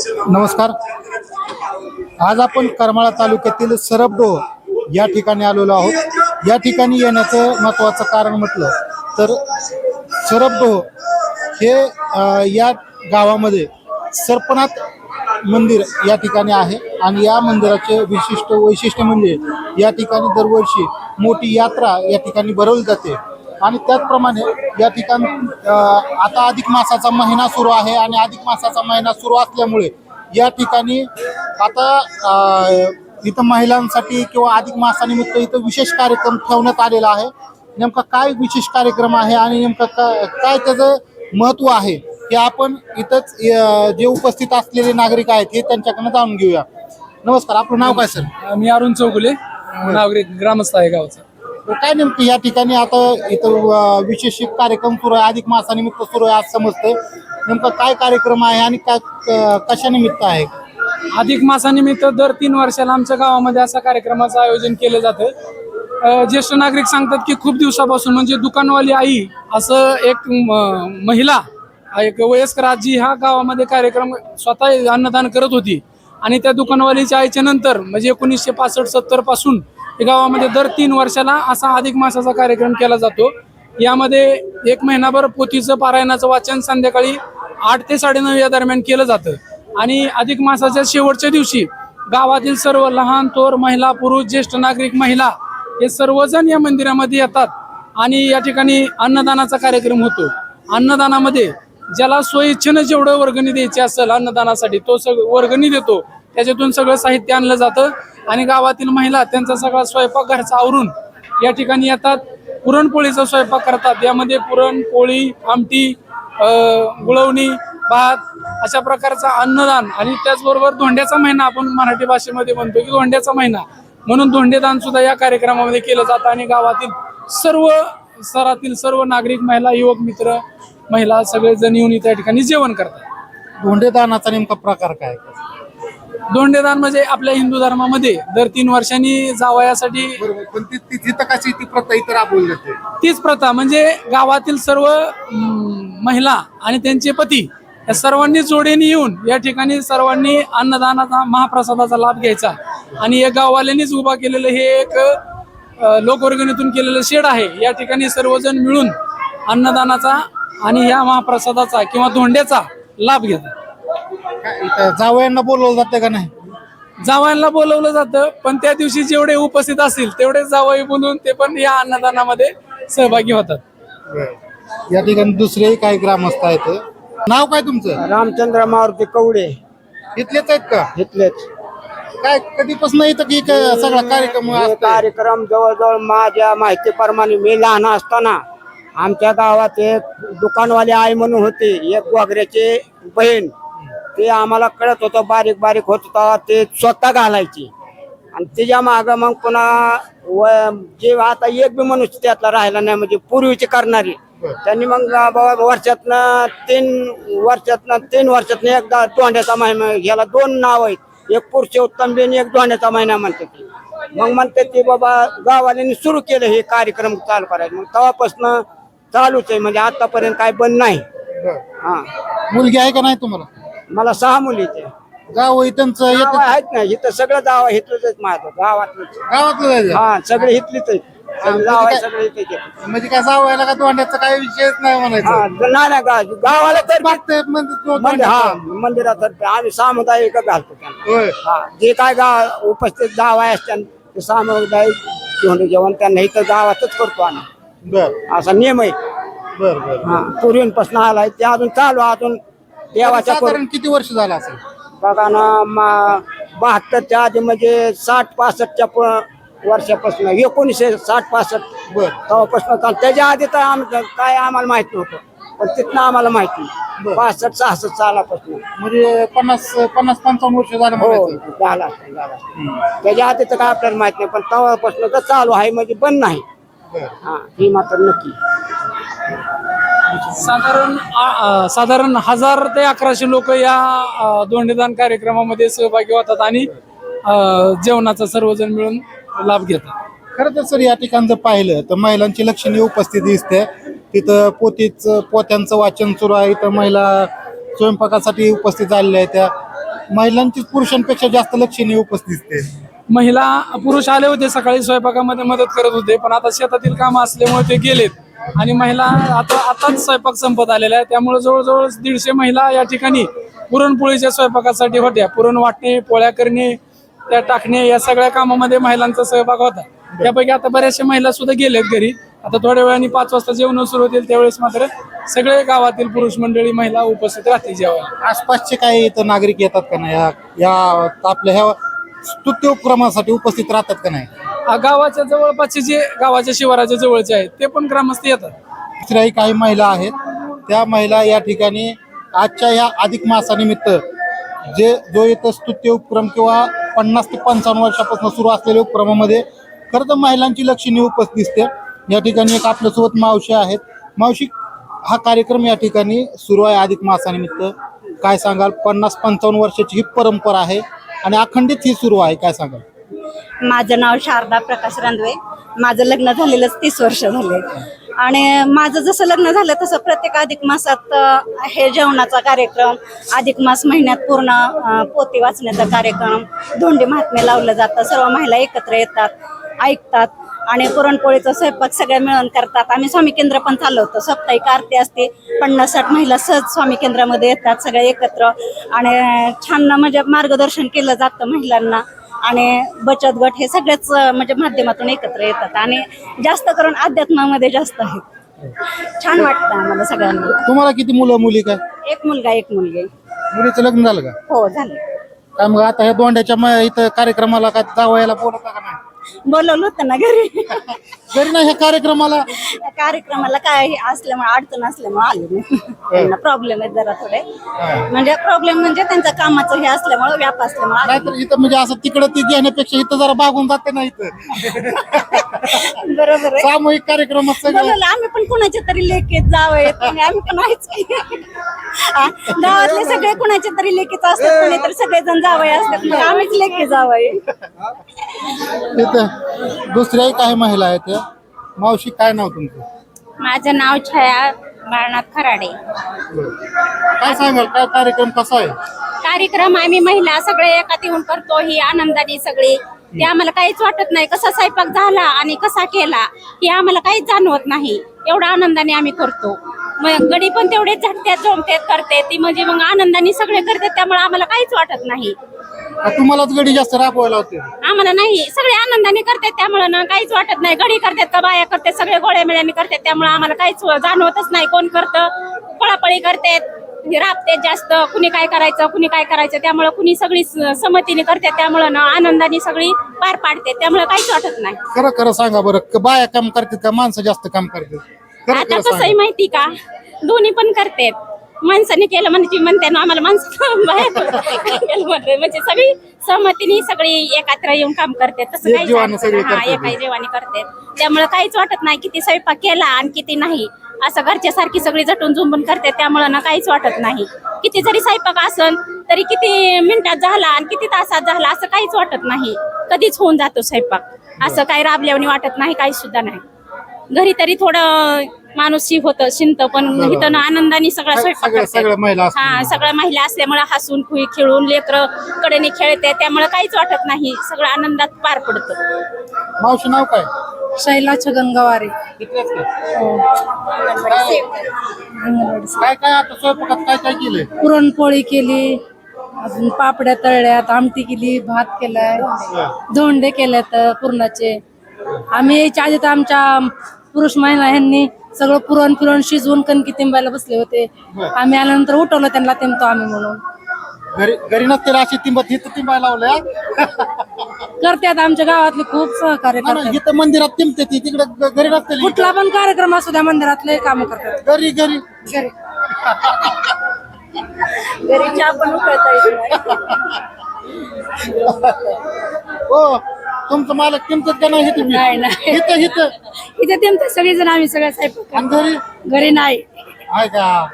नमस्कार. आज आपण करमाळा तालुक्यातील सरबडोह या ठिकाणी आलेलो आहोत. या ठिकाणी येण्याचं महत्त्वाचं कारण म्हटलं तर सरबडोह हे या गावामध्ये सर्पनाथ मंदिर या ठिकाणी आहे आणि या मंदिराचे विशिष्ट वैशिष्ट्य म्हणजे या ठिकाणी दरवर्षी मोठी यात्रा या ठिकाणी भरवली जाते आणि त्याचप्रमाणे या ठिकाणी आता अधिक मासाचा महिना सुरू आहे आणि अधिक मासाचा महिना सुरू असल्यामुळे या ठिकाणी आता इथं महिलांसाठी किंवा अधिक मासानिमित्त इथं विशेष कार्यक्रम ठेवण्यात आलेला आहे. नेमका काय विशेष कार्यक्रम आहे आणि नेमकं काय त्याचं महत्त्व आहे हे आपण इथंच जे उपस्थित असलेले नागरिक आहेत हे त्यांच्याकडनं जाणून घेऊया. नमस्कार, आपलं नाव काय सर? मी अरुण चौगुले, नागरिक ग्रामस्थ आहे गावचा. काय नेमकं या ठिकाणी आता इथं विशेष कार्यक्रम सुरू आहे, अधिक मासानिमित्त सुरू आहे आज समजतंय. नेमका काय कार्यक्रम आहे आणि कशा निमित्त आहे? अधिक मासानिमित्त दर 3 वर्षाला आमच्या गावामध्ये असा कार्यक्रमाचं आयोजन केलं जातं. ज्येष्ठ नागरिक सांगतात की खूप दिवसापासून म्हणजे दुकानवाली आई असं एक महिला, एक वयस्कर आजी ह्या गावामध्ये कार्यक्रम स्वतः अन्नदान करत होती आणि त्या दुकानवालीच्या आईच्या नंतर म्हणजे 1965-70 पासून गावामध्ये दर 3 वर्षाला असा अधिक मासाचा कार्यक्रम केला जातो. यामध्ये 1 महिनाभर पोथीचं पारायणाचं वाचन संध्याकाळी 8 ते 9:30 या दरम्यान केलं जातं आणि अधिक मासाच्या शेवटच्या दिवशी गावातील सर्व लहान थोर महिला, पुरुष, ज्येष्ठ नागरिक, महिला हे सर्वजण या मंदिरामध्ये येतात आणि या ठिकाणी अन्नदानाचा कार्यक्रम होतो. अन्नदानामध्ये ज्याला स्वइच्छेनं जेवढं वर्गणी द्यायची असेल अन्नदानासाठी तो वर्गणी देतो. त्याच्यातून सगळं साहित्य आणलं जातं आणि गावातील महिला त्यांचा सगळा स्वयंपाक घरचा आवरून या ठिकाणी येतात. पुरणपोळीचा स्वयंपाक करतात. यामध्ये पुरणपोळी, आमटी, गुळवणी, भात अशा प्रकारचा अन्नदान आणि त्याचबरोबर धोंड्याचा महिना आपण मराठी भाषेमध्ये म्हणतो की धोंड्याचा महिना म्हणून धोंडेदान सुद्धा या कार्यक्रमामध्ये केलं जातं आणि गावातील सर्व स्तरातील सर्व नागरिक, महिला, युवक मित्र, महिला सगळेजण येऊन त्या ठिकाणी जेवण करतात. धोंडेदानाचा नेमका प्रकार काय? धोंडेदान म्हणजे आपल्या हिंदू धर्मामध्ये दर 3 वर्षांनी जावयासाठी पण तिथं कशी ती प्रथा इतर राबवली जाते? तीच प्रथा म्हणजे गावातील सर्व महिला आणि त्यांचे पती या सर्वांनी जोडीने येऊन या ठिकाणी सर्वांनी अन्नदानाचा, महाप्रसादाचा लाभ घ्यायचा आणि या गाववाल्यांनीच उभा केलेलं हे एक लोकवर्गणीतून केलेलं शेड आहे. या ठिकाणी सर्वजण मिळून अन्नदानाचा आणि ह्या महाप्रसादाचा किंवा धोंड्याचा लाभ घेतात. जावयांना बोलवलं जातं का नाही? जावयांना बोलवलं जातं पण त्या दिवशी जेवढे उपस्थित असतील तेवढे जावई बोलून ते पण या अन्नदानामध्ये सहभागी होतात. या ठिकाणी दुसरेही काही ग्रामस्थ आहेत. नाव काय तुमचं? रामचंद्र मारुती कवडे. इथलेच आहेत का? इथलेच. काय कधीपासून इथं की सगळा कार्यक्रम हे कार्यक्रम जवळजवळ माझ्या माहितीप्रमाणे मी लहान असताना आमच्या गावात एक दुकानवाली आई म्हणून होती, एक वाघऱ्याची बहीण. ते आम्हाला कळत होतं, बारीक बारीक होत होता ते स्वतः घालायची आणि त्याच्या माग मग पुन्हा जे आता एक बी मनुष्य त्यातला राहिला नाही म्हणजे पूर्वीचे करणारी त्यांनी मग वर्षातनं 3 वर्षातनं एकदा धोंड्याचा महिना. ह्याला 2 नाव आहेत, एक पुरुषोत्तम आणि एक धोंड्याचा महिना म्हणतात. मग म्हणतात की बाबा गावाल्यांनी सुरू केलं हे कार्यक्रम चालू करायचं. मग तेव्हापासून चालूच आहे म्हणजे आतापर्यंत काय बंद नाही. हा. मुलगी आहे का नाही तुम्हाला? मला 6 मुली आहेत. गाव इथंच आहेत ना इथं सगळं गाव इथलंच आहेत माझं गावातलं. गावातलं हा सगळे इथलीच आहेत. गाव आहे सगळे इथे. म्हणजे काय जावयाला का धोंड्याचा काही विषयच नाही म्हणायचं? नाही गावाला तर हा मंदिरातर्फे आम्ही सामुदायिक घालतो त्यांना. हा जे काय गाव उपस्थित गाव असतात ते सामुदायिक धोंडे जेवण त्यांना इथं गावातच करतो आम्ही. बर असा नियम आहे. बर बर. हा पूर्वीपासून आलाय ते अजून चालू अजून देवाच्या साधारण किती वर्ष झालं असेल? बघा ना 72च्या आधी म्हणजे 60-65च्या वर्षापासून 1960-65 बर तेव्हापासून. त्याच्या आधी तर काय आम्हाला माहित नव्हतं पण तिथनं आम्हाला माहिती 65-66 सालापासून म्हणजे 50-55 वर्ष झालं हो म्हणायचं. झाला. त्याच्या आधी तर काय आपल्याला माहित नाही पण तेव्हापासून तर चालू आहे म्हणजे बंद नाही. हा ही मात्र नक्की. साधारण 1000 ते 1100 लोक या धोंडेदान कार्यक्रमामध्ये सहभागी होतात आणि जेवणाचा सर्वजण मिळून लाभ घेतात. खरं तर सर या ठिकाणी जर पाहिलं तर महिलांची लक्षणीय उपस्थिती दिसते. तिथं पोत्यांचं वाचन सुरू आहे. इथं महिला स्वयंपाकासाठी उपस्थित झालेल्या आहेत. महिलांची पुरुषांपेक्षा जास्त लक्षणीय उपस्थित दिसते. महिला पुरुष आले होते सकाळी स्वयंपाकामध्ये मदत करत होते, पण आता शेतातील कामं असल्यामुळे ते गेलेत आणि महिला आताच स्वयंपाक संपत आलेला आहे. त्यामुळे जवळजवळ 150 महिला या ठिकाणी पुरणपोळीच्या स्वयंपाकासाठी होत्या. पुरण वाटणे, पोळ्या करणे, त्या टाकणे या सगळ्या कामामध्ये महिलांचा सहभाग होता. त्यापैकी आता बऱ्याचशा महिला सुद्धा गेल्यात घरी. आता थोड्या वेळाने 5 वाजता जेवण सुरू होतील, त्यावेळेस मात्र सगळे गावातील पुरुष मंडळी महिला उपस्थित राहतील जेवायला. आसपासचे काही इथं नागरिक येतात का नाही या आपल्या ह्या स्तुत्य उपक्रमासाठी उपस्थित राहतात का नाही? गावाच्या जवळपासचे जे गावाच्या शिवाराच्या जवळचे आहेत ते पण ग्रामस्थ येतात. दुसऱ्याही काही महिला आहेत, त्या महिला या ठिकाणी आजच्या ह्या अधिक मासानिमित्त जो इथं स्तुत्य उपक्रम किंवा 50 ते 55 वर्षापासून सुरू असलेल्या उपक्रमामध्ये खरं तर महिलांची लक्षणीय उपस्थित दिसते. या ठिकाणी एक आपल्यासोबत मावशी आहेत. मावशी, हा कार्यक्रम या ठिकाणी सुरू आहे अधिक मासानिमित्त, काय सांगाल? 50-55 वर्षाची ही परंपरा आहे आणि अखंडित ही सुरू आहे, काय सांगाल? माझं नाव शारदा प्रकाश रांधवे. माझं लग्न झालेलंच 30 वर्ष झाले आणि माझं जसं लग्न झालं तसं प्रत्येक अधिक मासात हे जेवणाचा कार्यक्रम, अधिक मास महिन्यात पूर्ण पोथी वाचण्याचा कार्यक्रम, धोंडी महात्म्य लावलं जातं. सर्व महिला एकत्र येतात, ऐकतात आणि पुरणपोळीचा स्वयंपाक सगळ्या मिळून करतात. आम्ही स्वामी केंद्र पण चालवतो. साप्ताहिक आरती असते. 50-60 महिला सहज स्वामी केंद्रामध्ये येतात सगळ्या एकत्र आणि छान म्हणजे मार्गदर्शन केलं जातं महिलांना आणि बचत गट हे सगळ्याच म्हणजे माध्यमातून एकत्र येतात आणि जास्त करून अध्यात्मामध्ये जास्त आहेत. छान वाटतं आम्हाला सगळ्यांना. तुम्हाला किती मुलं मुली काय? एक मुलगा एक मुलगी. मुलीचं लग्न झालं का? हो झालं. काय मग आता ह्या दोंड्याच्या इथं कार्यक्रमाला काय जावयाला बोलवता का नाही? बोलवलं होतं ना घरी. घरी नाही, ह्या कार्यक्रमाला कार्यक्रमाला काय असल्यामुळे अडचण असल्यामुळे आले नाही. त्यांना प्रॉब्लेम आहेत जरा थोडे, म्हणजे प्रॉब्लेम म्हणजे त्यांच्या कामाचं हे असल्यामुळे व्याप असल्यामुळे आले. नाहीतर इथं म्हणजे असं तिकडं ती घेण्यापेक्षा इथं जरा बागून जाते ना इथं. बरोबर आहे. सामूहिक कार्यक्रमात सगळं बोलवलं आम्ही पण कुणाच्या तरी लेकीत जावं आणि आम्ही पण आहेच की. गावातले सगळे कुणाच्या तरी लेकीच असतात, कोणीतरी सगळेजण जावई असतात, मग आम्हीच लेकी जावई. इथं दुसऱ्याही काही महिला आहेत. त्या मावशी, काय नाव तुमचं? माझं नाव छाया बाळनाथ खराडे. काय सांगाल, काय कार्यक्रम कसा आहे? कार्यक्रम आम्ही महिला सगळे एकात येऊन करतो ही आनंदाने सगळी. ते आम्हाला काहीच वाटत नाही कसा स्वयंपाक झाला आणि कसा केला हे आम्हाला काहीच जाणवत नाही. एवढा आनंदाने आम्ही करतो. मग गडी पण तेवढेच झटत्यात जमतेत करते ती, म्हणजे मग आनंदाने सगळे करतात त्यामुळे आम्हाला काहीच वाटत नाही. तुम्हालाच गडी जास्त राबवायला होते? आम्हाला नाही, सगळे आनंदाने करतात त्यामुळे ना काहीच वाटत नाही. गडी करतात का बाया करतात, सगळे गोळ्या मिळ्याने करतात त्यामुळे आम्हाला काहीच जाणवतच नाही. कोण करतं, पळापळी करतात, राबते जास्त, कुणी काय करायचं कुणी काय करायचं, त्यामुळे कुणी सगळी संमतीने करतात त्यामुळे ना आनंदाने सगळी पार पाडते त्यामुळे काहीच वाटत नाही. खरं खरं सांगा बरं, बाया काम करतात का माणसं जास्त काम करतात? आता कसंही माहिती का, दोन्ही पण करतात. माणसाने केलं म्हणते ना आम्हाला माणसं म्हणजे सगळी सहमतीने सगळी एकत्र येऊन काम करतात. तसं काही एकाही जेवानी करतात त्यामुळे काहीच वाटत नाही किती स्वयंपाक केला आणि किती नाही. असं घरच्या सारखी सगळी झटून झुंबून करतात त्यामुळे ना काहीच वाटत नाही. किती जरी स्वयंपाक असन तरी किती मिनिटात झाला आणि किती तासात झाला असं काहीच वाटत नाही. कधीच होऊन जातो स्वयंपाक. असं काही राबल्याने वाटत नाही, काही सुद्धा नाही. घरी तरी थोडं माणूस होतं शिंत, पण इथं आनंदाने सगळा स्वयंपाक करतात. सगळ्या महिला असल्यामुळे हसून खेळून लेकरं कडेने खेळते त्यामुळे काहीच वाटत नाही. सगळं आनंदात पार पडतं. मावशी, नाव काय? शैला छगन गवारे. काय काय आता स्वयंपाकात काय काय केलंय? पुरणपोळी केली, अजून पापड्या तळल्यात, आमटी केली, भात केलाय, धोंडे केल्यात पुरणाचे. आम्ही यायच्या आधी तर आमच्या पुरुष महिला ह्यांनी सगळं पुरण शिजवून कणकी तिंबायला बसले होते. आम्ही आल्यानंतर उठवलं त्यांना तिंबतो आम्ही म्हणून. घरी नसते अशी तिंबत इथं तिंबायला लावलंय? करतात आमच्या गावातले खूप सहकार्य करतात. इथं मंदिरात तिंबते ती, तिकडे घरी नसते. कुठला पण कार्यक्रम असू द्या मंदिरातले काम करतात. घरी घरी चहा पण उकळता येत हो. तुमचं मालक तिंबतात का नाही? नाही इथं इथं इथे तिमतात सगळेजण, आम्ही सगळ्या स्वयंपाक. घरी घरी नाही, आहे का?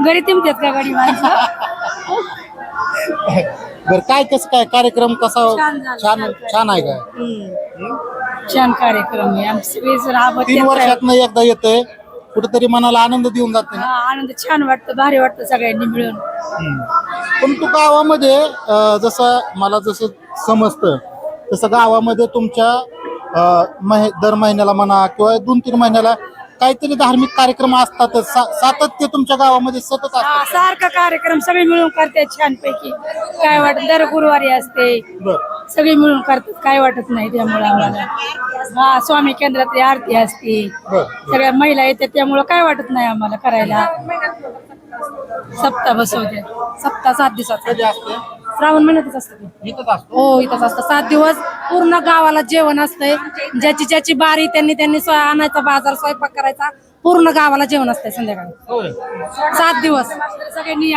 घरी तिमतात का गडी माणसं. बर, काय कसं काय कार्यक्रम कसा? छान आहे काय? छान कार्यक्रम आहे. आमचे सगळे 3 वर्षातनं एकदा येतंय, कुठेतरी मनाला आनंद देऊन जाते. आनंद छान वाटतं, भारी वाटतं सगळ्यांनी मिळून. परंतु गावामध्ये जसं मला जसं समजतं तसं गावामध्ये तुमच्या दर महिन्याला म्हणा किंवा 2-3 महिन्याला काहीतरी धार्मिक कार्यक्रम असतातच. सातत्य तुमच्या गावामध्ये सतत असतात. सारखा कार्यक्रम सगळे मिळून करतात छानपैकी. काय वाटत दर गुरुवारी असते, बरं. सगळे मिळून करतात, काय वाटत नाही त्यामुळे आम्हाला. हा स्वामी केंद्रात आरती असते, बरं. सगळ्या महिला येतात त्यामुळे काय वाटत नाही आम्हाला करायला. सप्ताह बसवते, सप्ताह 7 दिवसाचा. कधी असते? श्रावण महिन्यातच असतं. इथंच असतो. हो इथंच असतं 7 दिवस पूर्ण गावाला जेवण असतंय. ज्याची ज्याची बारी त्यांनी आणायचा बाजार, स्वयंपाक करायचा, पूर्ण गावाला जेवण असतंय संध्याकाळी. होय. 7 दिवस सगळ्यांनी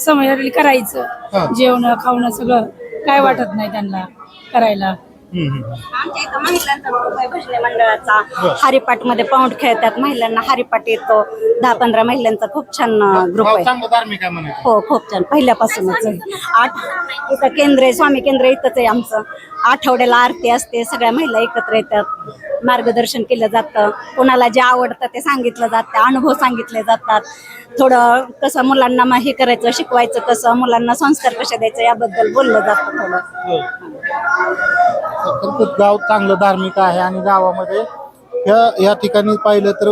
समय करायचं, जेवण खावणं सगळं काय वाटत नाही त्यांना करायला. आमच्या इथं महिलांचा ग्रुप आहे भजनी मंडळाचा. हरिपाठ मध्ये पाऊंड खेळतात, महिलांना हरिपाठ येतो. 10-15 महिलांचा खूप छान ग्रुप आहे. चांगलं धार्मिक आहे म्हणायचं. हो खूप छान, पहिल्यापासूनच आहे. इथं केंद्र आहे, स्वामी केंद्र इथंच आहे आमचं. आठवड्याला आरती असते, सगळ्या महिला एकत्र येतात, मार्गदर्शन केलं जातं. कोणाला जे आवडतं ते सांगितलं जातं, अनुभव सांगितले जातात. थोडं कसं मुलांना हे करायचं, शिकवायचं कसं, मुलांना संस्कार कसे द्यायचं याबद्दल बोललं जातं थोडं. खरंच गाव चांगलं धार्मिक आहे आणि गावामध्ये या ठिकाणी पाहिलं तर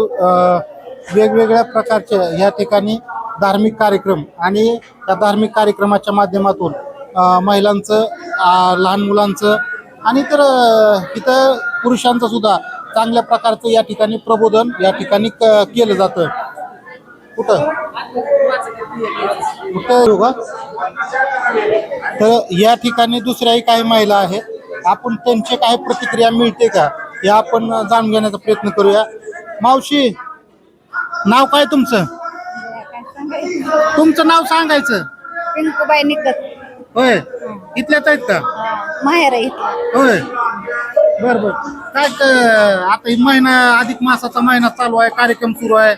वेगवेगळ्या प्रकारचे या ठिकाणी धार्मिक कार्यक्रम आणि त्या धार्मिक कार्यक्रमाच्या माध्यमातून महिलांचं, लहान मुलांचं आणि तर इथं पुरुषांचं सुद्धा चांगल्या प्रकारचं या ठिकाणी प्रबोधन या ठिकाणी केलं जातं. कुठं का? तर या ठिकाणी दुसऱ्याही काही महिला आहेत, आपण त्यांचे काही प्रतिक्रिया मिळते का हे आपण जाणून घेण्याचा प्रयत्न करूया. मावशी, नाव काय तुमचं? तुमचं नाव सांगायचं. पिंकूबाई निकत. होय, इथल्याच आहेत का? माहेर आहे. होय, बर बर. काय आता ही महिना, अधिक मासाचा महिना चालू आहे, कार्यक्रम सुरू आहे,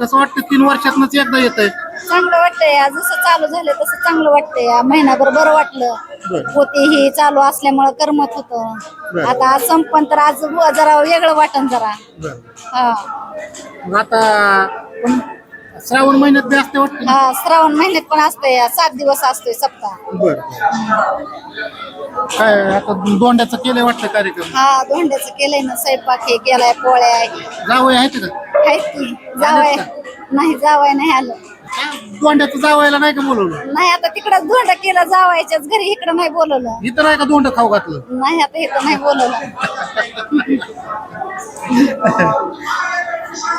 कसं वाटतं? 3 वर्षातनच एकदा येत आहे. चांगलं वाटतंय, जसं चालू झालं तसं चांगलं वाटतंय. महिनाभर बरं वाटलं. होते हे चालू असल्यामुळं करमत होतं. आता आज संपन तर आज जरा वेगळं वाटन जरा. हा मग आता पण श्रावण महिन्यात बी असते वाटतं. हा श्रावण महिन्यात पण असतंय, 7 दिवस असतोय सप्ताह. बर. काय आता दोंड्याचं केलंय वाटतं कार्यक्रम? हा धोंड्याचं केलंय ना, स्वयंपाक हे केलाय, पोळ्या आहे. जावई आहेत का? आहेत की. जावाय नाही, जावाय नाही आलं. दोंड्याचं जावायला नाही का बोलवलं? नाही, आता तिकडं धोंडा केला जावायच्याच घरी, इकडं नाही बोलवलं. इथं नाही का दोंड खाऊ घातलं? नाही, आता इथं नाही बोलवलं.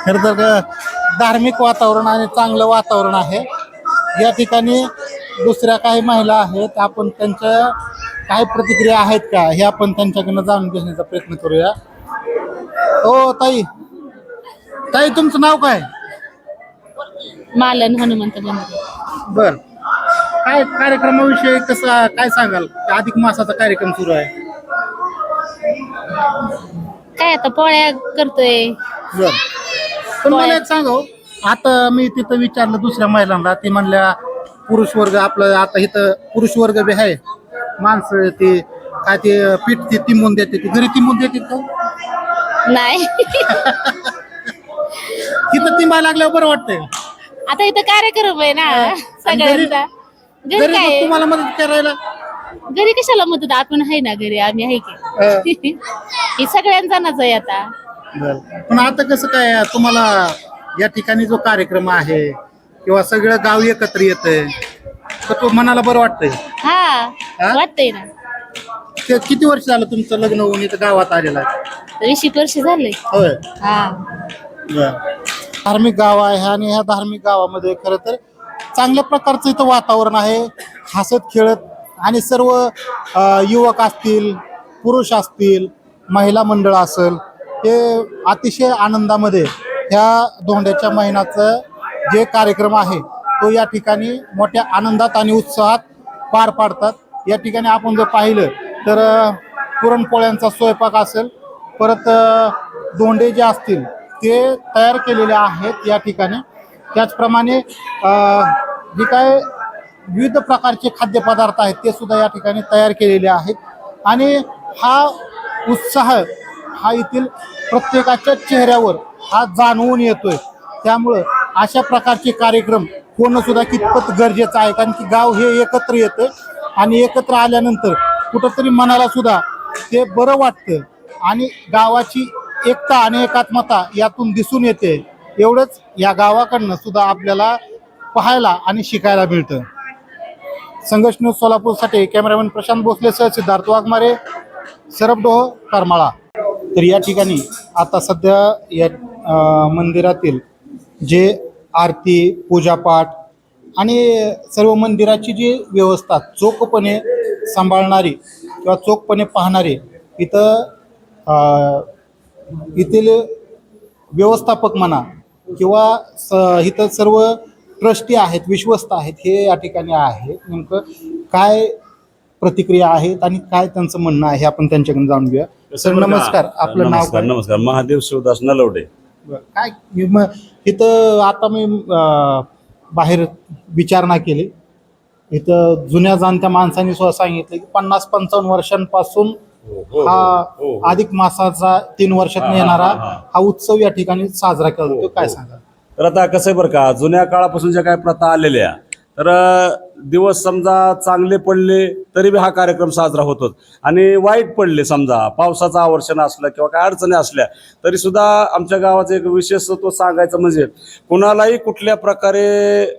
खरं तर धार्मिक वातावरण आणि चांगलं वातावरण आहे या ठिकाणी. दुसऱ्या काही महिला आहेत, आपण त्यांच्या काही प्रतिक्रिया आहेत का हे आपण त्यांच्याकडनं जाणून घेण्याचा प्रयत्न करूया. हो ताई, ताई तुमचं नाव काय? मालन हनुमंत बंधू. बर. काय कार्यक्रमाविषयी कसं काय सांगाल? अधिक मासाचा कार्यक्रम सुरू आहे. काय आता पोळ्या करतोय. बर. पण मला एक सांगा, आता मी तिथं विचारलं दुसऱ्या महिलांना, ती म्हणल्या पुरुष वर्ग आपलं आता इथं पुरुष वर्ग बी आहे, माणसं ते काय ते पीठ ते तिंबून देते, ती घरी तिंबून देते का? नाही तिथं तिंबायला लागल्यावर बरं वाटतंय. आता इथं कार्यक्रम आहे ना सगळ्यांचा. घरी घरी काय मग तुम्हाला मदत करायला घरी कशाला मदत, आपण आहे ना घरी, आम्ही आहे की. हे सगळ्यांचाच आहे आता. पण आता कसं काय तुम्हाला या ठिकाणी जो कार्यक्रम आहे किंवा सगळं गाव एकत्र येतंय तर तो मनाला बरं वाटतंय. हा वाटतंय ना. ते किती वर्ष झालं तुमचं लग्न होऊन इथं गावात आलेलं आहे? 20 वर्ष झाले. होय. हा धार्मिक गाव आहे आणि ह्या धार्मिक गावामध्ये खरं तर चांगल्या प्रकारचं इथं वातावरण आहे, हसत खेळत आणि सर्व युवक असतील, पुरुष असतील, महिला मंडळ असेल, हे अतिशय आनंदामध्ये ह्या धोंड्याच्या महिन्याचं जे कार्यक्रम आहे तो या ठिकाणी मोठ्या आनंदात आणि उत्साहात पार पाडतात. या ठिकाणी आपण जर पाहिलं तर पुरणपोळ्यांचा स्वयंपाक असेल, परत धोंडे जे असतील ते तयार केलेले आहेत या ठिकाणी. त्याचप्रमाणे जे काय विविध प्रकारचे खाद्यपदार्थ आहेत ते सुद्धा या ठिकाणी तयार केलेले आहेत आणि हा उत्साह हा येथील प्रत्येकाच्या चेहऱ्यावर हा जाणवून येतोय. त्यामुळं अशा प्रकारचे कार्यक्रम होणं सुद्धा कितपत गरजेचं आहे, कारण की गाव हे एकत्र येतं आणि एकत्र आल्यानंतर कुठंतरी मनाला सुद्धा ते बरं वाटतं आणि गावाची एकता आणि एकात्मता यातून दिसून येते. एवढंच या गावाकडनं सुद्धा आपल्याला पाहायला आणि शिकायला मिळतं. संघर्ष न्यूज सोलापूरसाठी कॅमेरामॅन प्रशांत भोसलेसह सिद्धार्थ वाघमारे, सरपडोह, करमाळा. तर या ठिकाणी आता सध्या या मंदिरातील जे आरती, पूजापाठ आणि सर्व मंदिराची जी व्यवस्था चोखपणे सांभाळणारी किंवा चोखपणे पाहणारी इथील व्यवस्थापक म्हणा किंवा इथं सर्व ट्रस्टी आहेत, विश्वस्त आहेत, हे या ठिकाणी आहेत. नेमकं काय प्रतिक्रिया आहेत आणि काय त्यांचं म्हणणं आहे आपण त्यांच्याकडून जाणून घेऊया. सर नमस्कार, आपलं नाव काय? नमस्कार, महादेव शिवदास नलवडे. काय इथं आता मी बाहेर विचारणा केली, इथं जुन्या जाणत्या माणसांनी सुद्धा सांगितलं की 50-55 वर्षांपासून हा अधिक मासाचा 3 वर्षात येणारा हा उत्सव या ठिकाणी साजरा केला जातो. काय सांगा? तर आता कसं आहे बरं का, जुन्या काळापासून ज्या काही प्रथा आलेल्या तर दिवस समजा चांगले पडले तरी बी हा कार्यक्रम साजरा होतो आणि वाईट पडले समजा पावसाचं आवर्षण असलं किंवा काय अडचणी असल्या तरी सुद्धा आमच्या गावाचं एक विशेषत्व सांगायचं म्हणजे कुणालाही कुठल्या प्रकारे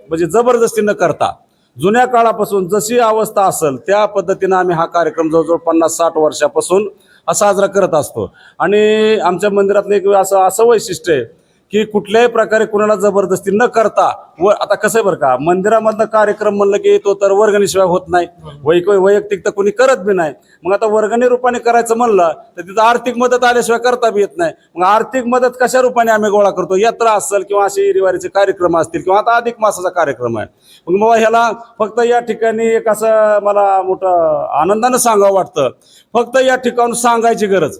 म्हणजे जबरदस्ती न करता जुन्या काळापासून जशी अवस्था असेल त्या पद्धतीनं आम्ही हा कार्यक्रम जवळजवळ 50-60 वर्षापासून हा साजरा करत असतो. आणि आमच्या मंदिरातलं एक असं वैशिष्ट्य आहे की कुठल्याही प्रकारे कुणाला जबरदस्ती न करता आता कसं आहे बरं का, मंदिरामधला कार्यक्रम म्हणलं की तो तर वर्गणीशिवाय होत नाही, वैयक्तिक तर कोणी करत बी नाही. मग आता वर्गणी रूपाने करायचं म्हणलं तर तिथं आर्थिक मदत आल्याशिवाय करता बी येत नाही. मग आर्थिक मदत कशा रूपाने आम्ही गोळा करतो, यात्रा असेल किंवा असे इरीवारीचे कार्यक्रम असतील किंवा आता अधिक मासाचा कार्यक्रम आहे. मग ह्याला फक्त या ठिकाणी एक असं मला मोठं आनंदानं सांगावं वाटतं, फक्त या ठिकाणून सांगायची गरज,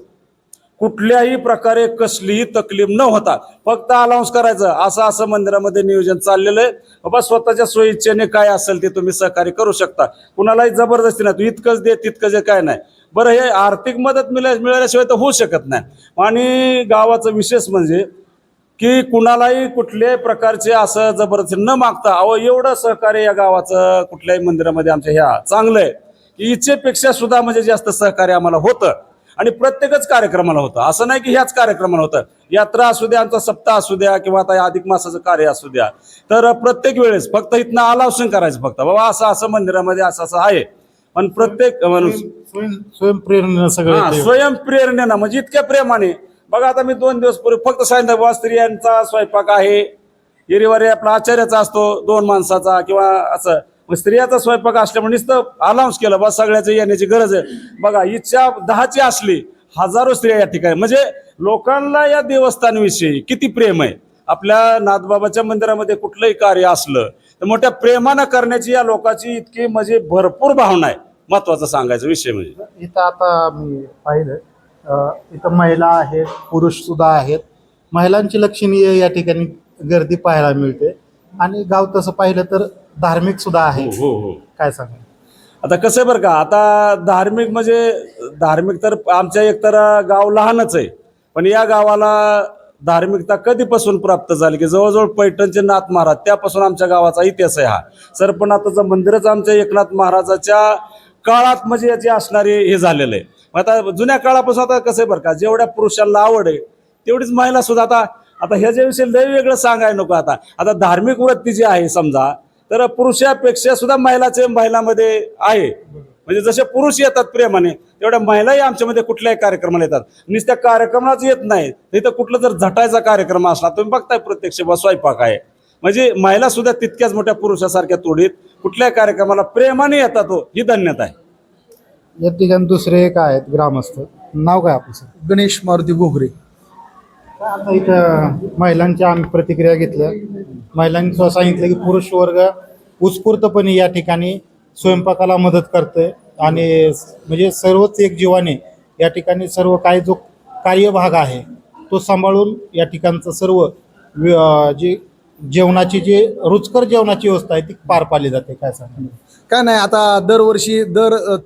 कुठल्याही प्रकारे कसलीही तकलीफ न होता फक्त अनाउन्स करायचं असं मंदिरामध्ये नियोजन चाललेलं आहे. बाबा स्वतःच्या सोयीच्छेने काय असेल ते तुम्ही सहकार्य करू शकता, कुणालाही जबरदस्ती नाही, तू इतकंच दे तितकंच दे, काय नाही. बरं, हे आर्थिक मदत मिळाल्याशिवाय तर होऊ शकत नाही. आणि गावाचं विशेष म्हणजे की कुणालाही कुठल्याही प्रकारचे असं जबरदस्ती न मागता एवढं सहकार्य या गावाचं कुठल्याही मंदिरामध्ये आमच्या ह्या चांगलं आहे की इच्छेपेक्षा सुद्धा म्हणजे जास्त सहकार्य आम्हाला होतं आणि प्रत्येकच कार्यक्रमाला होतं. असं नाही की ह्याच कार्यक्रमाला होतं, यात्रा असू द्या, आमचा सप्ताह असू द्या किंवा आता अधिक मासाचं कार्य असू द्या, तर प्रत्येक वेळेस फक्त इथनं अनाउन्सिंग करायचं, फक्त बाबा असं मंदिरामध्ये असं आहे. पण प्रत्येक स्वयंप्रेरणेनं सगळं स्वयंप्रेरणेनं म्हणजे इतक्या प्रेमाने. बघा आता मी 2 दिवस पूर्वी फक्त सायंकाळी स्त्रियांचा स्वयंपाक आहे, इरीवारी आपला आचार्याचा असतो 2 माणसाचा किंवा असं, मग स्त्रियाचा स्वयंपाक असल्यामुळे नुसतं अनाऊन्स केलं बस सगळ्याचं येण्याची गरज आहे. बघा इच्छा 10ची असली, हजारो स्त्रिया या ठिकाणी, म्हणजे लोकांना या देवस्थानविषयी किती प्रेम आहे. आपल्या नाथबाबाच्या मंदिरामध्ये कुठलंही कार्य असलं तर मोठ्या प्रेमानं करण्याची या लोकांची इतकी म्हणजे भरपूर भावना आहे. महत्वाचं सांगायचा विषय म्हणजे इथं आता मी पाहिलं इथं महिला आहेत, पुरुष सुद्धा आहेत. महिलांची लक्षणीय या ठिकाणी गर्दी पाहायला मिळते आणि गाव तसं पाहिलं तर धार्मिक सुद्धा आहे. काय सांगा? आता कसं आहे बरं का, आता धार्मिक तर आमच्या एकतर गाव लहानच आहे, पण या गावाला धार्मिकता कधीपासून प्राप्त झाली की जवळजवळ पैठणचे नाथ महाराज त्यापासून आमच्या गावाचा इतिहास आहे हा. सरपणाचं मंदिरच आमच्या एकनाथ महाराजाच्या काळात म्हणजे याची असणारे हे झालेलं आहे. आता जुन्या काळापासून आता कसं आहे बरं का, जेवढ्या पुरुषांना आवड आहे तेवढीच महिला सुद्धा आता ह्याच्याविषयी लय वेगळं सांगायला नको. आता धार्मिक वृत्ती जी आहे समजा, तर पुरुषापेक्षा सुद्धा महिलामध्ये आहे. म्हणजे जसे पुरुष येतात प्रेमाने तेवढ्या महिलाही आमच्यामध्ये कुठल्याही कार्यक्रमाला येतात. नुसत्या कार्यक्रमालाच येत नाही, तिथं कुठलं जर झटायचा कार्यक्रम असला तुम्ही बघताय प्रत्यक्ष स्वयंपाक आहे, म्हणजे महिला सुद्धा तितक्याच मोठ्या पुरुषासारख्या तोडीत कुठल्याही कार्यक्रमाला प्रेमाने येतात. ही धन्यता आहे. या ठिकाणी दुसरे एक आहेत ग्रामस्थ, नाव काय आपलं? सर गणेश मारुती घोगरे. आता इथं महिलांच्या आम्ही प्रतिक्रिया घेतल्या. महिलांनी सुद्धा सांगितलं की पुरुष वर्ग उत्स्फूर्तपणे या ठिकाणी स्वयंपाकाला मदत करतोय आणि म्हणजे सर्वच एक जीवाने या ठिकाणी सर्व काही जो कार्यभाग आहे तो सांभाळून या ठिकाणचं सर्व जी जेवणाची जी रुचकर जेवणाची व्यवस्था आहे ती पार पाडली जाते. काय सांगा? काय नाही, आता दरवर्षी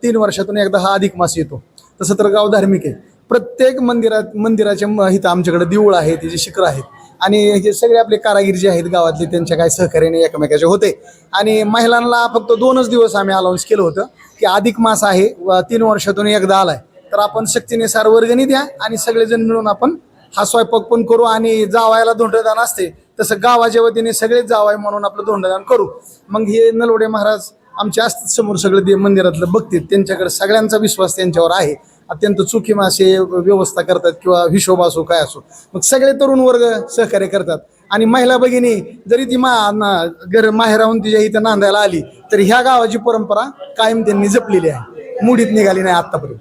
3 वर्षातून एकदा हा अधिक मास येतो. तसं तर गाव धार्मिक आहे. प्रत्येक मंदिराच्या इथं आमच्याकडे देऊळ आहे, त्याचे शिखर आहेत आणि हे सगळे आपले कारागीर जे आहेत गावातले त्यांच्या काय सहकार्याने एकमेकाचे होते. आणि महिलांना फक्त 2च दिवस आम्ही अलाउन्स केलं होतं की अधिक मास आहे 3 वर्षातून एकदा आलाय, तर आपण सक्तीनुसार वर्गणी द्या आणि सगळेजण मिळून आपण हा स्वयंपाक पण करू. आणि जावायला धोंडदान असते तसं गावाच्या वतीने सगळेच जावाय म्हणून आपलं धोंडदान करू. मग हे नलवडे महाराज आमच्या समोर सगळं ते मंदिरातलं बघतील, त्यांच्याकडे सगळ्यांचा विश्वास त्यांच्यावर आहे. अत्यंत चुकी मासे व्यवस्था करतात किंवा हिशोब असो काय असो, मग सगळे तरुण वर्ग सहकार्य करतात. आणि महिला भगिनी जरी ती माहेर राहून तिच्या इथं नांदायला आली तरी ह्या गावाची परंपरा कायम त्यांनी जपलेली आहे, मुडीत निघाली नाही आतापर्यंत.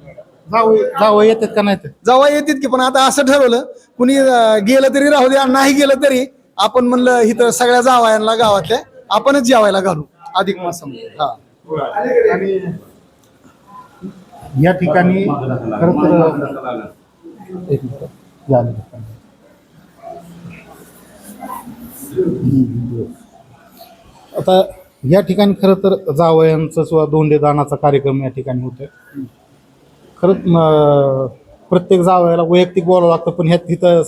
जावं येतात का नाही? जावा येतात की, पण आता असं ठरवलं कुणी गेलं तरी राहू द्या, नाही गेलं तरी आपण म्हणलं इथं सगळ्या जावयांना गावातल्या आपणच जेवायला घालू अधिक मासामध्ये. हा, आणि या ठिकाणी खरं तर एक मिनिट. झालं. आता या ठिकाणी खरं तर जावयांचं किंवा धोंडेदानाचा कार्यक्रम या ठिकाणी होतोय. खरं प्रत्येक जावयाला वैयक्तिक बोलावं लागतं, पण ह्यात तिथं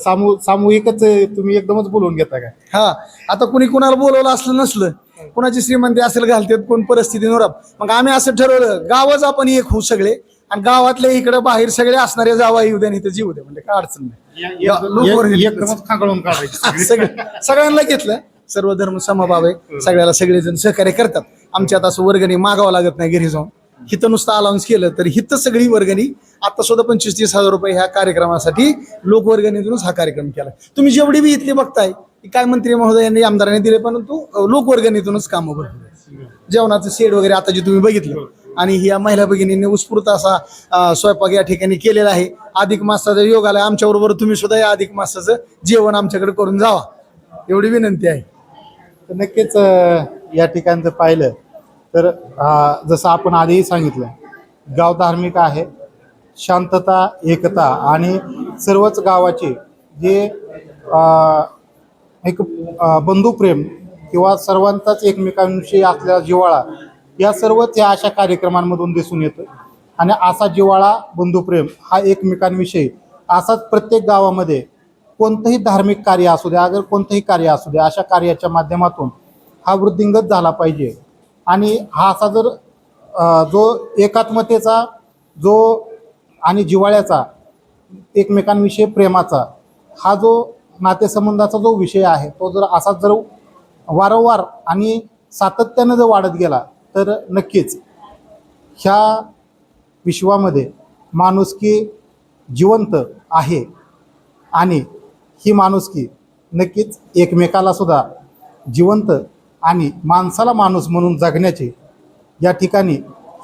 सामूहिकच तुम्ही एकदमच बोलवून घेता काय? हा, आता कुणी कुणाला बोलवलं असलं नसलं, कुणाची श्रीमंती असेल घालतात, कोण परिस्थितीनुसार, मग आम्ही असं ठरवलं गावच आपण एक होऊ सगळे आणि गावातले इकडे बाहेर सगळे असणारे जावा येऊ द्या इथं जीव द्या, म्हणजे काय अडचण नाही. एकदमच खांगळून काढायचं. सगळ्यांना घेतलं, सर्व धर्म समभाव आहे, सगळ्याला सगळेजण सहकार्य करतात. आमच्यात असं वर्गणी मागावं लागत नाही घरी जाऊन, हिथं नुसतं अलाउन्स केलं तर हिथं सगळी वर्गणी. आता सुद्धा 25-30 हजार रुपये ह्या कार्यक्रमासाठी लोकवर्गणीतूनच हा कार्यक्रम केला. तुम्ही जेवढी बी इथली बघताय काय मंत्री महोदयांनी आमदारांनी दिले, परंतु लोकवर्गणीतूनच कामं भरपूर. जेवणाचं शेड वगैरे आता जे तुम्ही बघितलं, आणि ह्या महिला भगिनींनी उत्स्फूर्त असा स्वयंपाक या ठिकाणी केलेला आहे. अधिक मासाचा योग आला, आमच्याबरोबर तुम्ही सुद्धा या अधिक मासाचं जेवण आमच्याकडे करून जावा एवढी विनंती आहे. तर नक्कीच या ठिकाणचं पाहिलं तर जसं आपण आधीही सांगितलं, गाव धार्मिक आहे, शांतता, एकता आणि सर्वच गावाचे जे एक बंधुप्रेम किंवा सर्वांचाच एकमेकांविषयी असलेला जिव्हाळा या सर्वच या अशा कार्यक्रमांमधून दिसून येतो. आणि असा जिव्हाळा, बंधुप्रेम हा एकमेकांविषयी असाच प्रत्येक गावामध्ये कोणतंही धार्मिक कार्य असू द्या, अगर कोणतंही कार्य असू द्या, अशा कार्याच्या माध्यमातून हा वृद्धिंगत झाला पाहिजे. आणि हा असा जर जो एकात्मतेचा जो आणि जिव्हाळ्याचा, एकमेकांविषयी प्रेमाचा हा जो नातेसंबंधाचा जो विषय आहे, तो जर असा जर वारंवार आणि सातत्यानं जर वाढत गेला तर नक्कीच ह्या विश्वामध्ये माणुसकी जिवंत आहे. आणि ही माणुसकी नक्कीच एकमेकाला सुद्धा जिवंत आणि माणसाला माणूस म्हणून जगण्याचे या ठिकाणी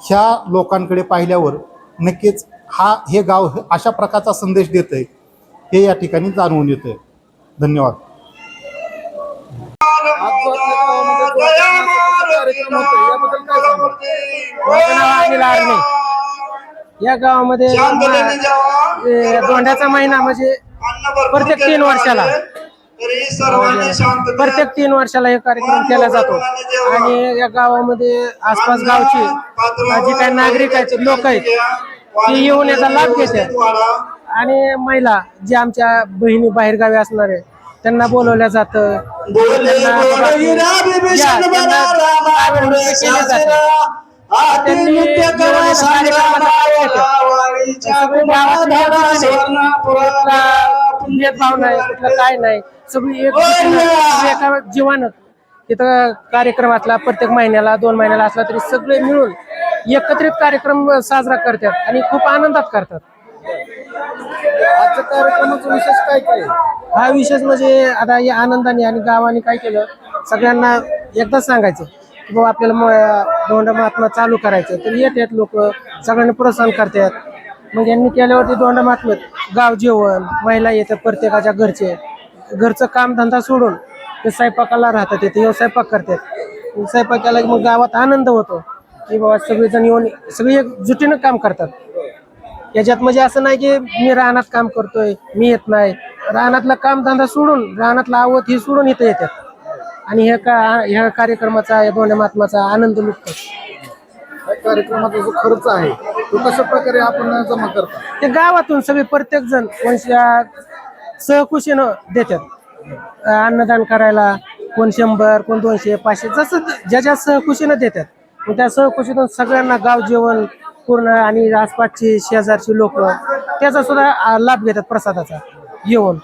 ह्या लोकांकडे पाहिल्यावर नक्कीच हे गाव अशा प्रकारचा संदेश देत आहे हे या ठिकाणी जाणवून येतं. धन्यवाद. या गावामध्ये धोंड्याचा महिना म्हणजे प्रत्येक 3 वर्षाला हे कार्यक्रम केला जातो. आणि या गावामध्ये आसपास गावचे जे काही नागरिक आहेत, लोक आहेत, ते येऊन याचा लाभ घेतात. आणि महिला जे आमच्या बहिणी बाहेर गावी असणारे त्यांना बोलवल्या जातं, भेदभाव नाही, कुठलं काय नाही, सगळी एका जीवानं तिथं कार्यक्रमातला प्रत्येक महिन्याला 2 महिन्याला असला तरी सगळे मिळून एकत्रित कार्यक्रम साजरा करतात आणि खूप आनंदात करतात. आजच्या कार्यक्रमाचा विशेष काय काय? हा विशेष म्हणजे आता या आनंदाने आणि गावाने काय केलं, सगळ्यांना एकदाच सांगायचं की बाबा आपल्याला धोंड महात्मा चालू करायचं, तर येतात लोक, सगळ्यांना प्रोत्साहन करतात. मग यांनी केल्यावरती धोंड महात्म्यात गाव जेवण, महिला येतात प्रत्येकाच्या घरचं कामधंदा सोडून ते स्वयंपाकाला राहतात, येथे स्वयंपाक करतात. स्वयंपाकाला मग गावात आनंद होतो की बाबा सगळेजण येऊन सगळे एकजुटीनं काम करतात. याच्यात म्हणजे असं नाही की मी रानात काम करतोय, मी येत नाही. रानातला कामधंदा सोडून, रानातला आवत ही सोडून इथं येतात आणि ह्या कार्यक्रमाचा, या धोंड महात्माचा आनंद लुटतात. कार्यक्रमाचा जो खर्च आहे तो कशा प्रकारे आपण जमा करतो? ते गावातून सगळे प्रत्येक जण सहकुशीनं देतात. अन्नदान करायला कोण 100 कोण 200 500 जसं ज्याच्या सहकुशीनं देतात. मग त्या सहकुशीतून सगळ्यांना गाव जेवण पूर्ण आणि आसपासची शेजारची लोक त्याचा सुद्धा लाभ घेतात प्रसादाचा येऊन.